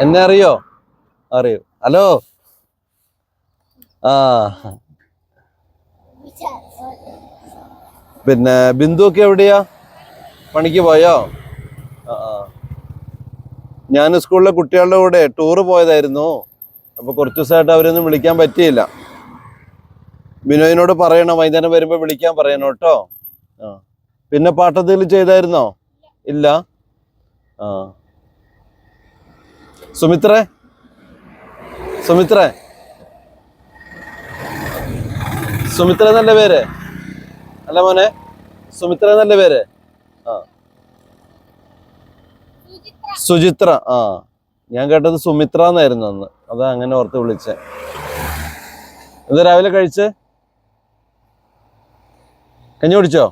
എന്നെ അറിയോ? അറിയോ? ഹലോ. ആ പിന്നെ ബിന്ദു ഒക്കെ എവിടെയാ? പണിക്ക് പോയോ? ആ ഞാൻ സ്കൂളിലെ കുട്ടികളുടെ കൂടെ ടൂറ് പോയതായിരുന്നു. അപ്പൊ കുറച്ചു ദിവസമായിട്ട് അവരൊന്നും വിളിക്കാൻ പറ്റിയില്ല. ബിനോയിനോട് പറയണം, വൈകുന്നേരം വരുമ്പോ വിളിക്കാൻ പറയണം കേട്ടോ. ആ പിന്നെ പാട്ടെന്തെങ്കിലും ചെയ്തായിരുന്നോ? ഇല്ല. ആ സുമിത്രേ സുമിത്രേ സുമിത്ര എന്നല്ല പേര്? അല്ല മോനെ, സുമിത്ര എന്നല്ല പേര്? ആ സുചിത്ര. ആ ഞാൻ കേട്ടത് സുമിത്ര എന്നായിരുന്നു അന്ന്, അതാ അങ്ങനെ ഓർത്ത് വിളിച്ചേ. എന്താ രാവിലെ കഴിച്ച്? കഞ്ഞി കുടിച്ചോ?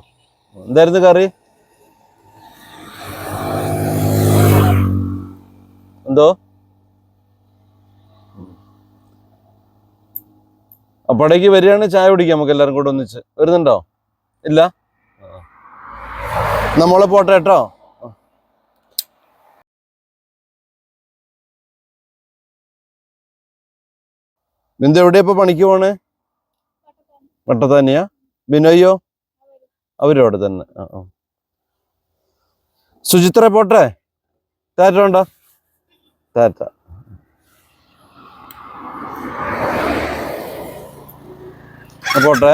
എന്തായിരുന്നു കറി? എന്തോ? അപ്പോഴേക്ക് വരികയാണ്, ചായ കുടിക്കാം നമുക്ക് എല്ലാവരും കൂടെ ഒന്നിച്ച്. വരുന്നുണ്ടോ? ഇല്ല. നമ്മളെ പോട്ടെ കേട്ടോ. ബിന്ദു എവിടെയാ ഇപ്പൊ പണിക്ക് പോണേ? വട്ടത്താനിയാ? ബിനോയ്യോ? അവരും അവിടെ തന്നെ. സുചിത്ര പോട്ടെ. ടാറ്റ ഉണ്ടോ? ടാറ്റ. പോട്ടെ.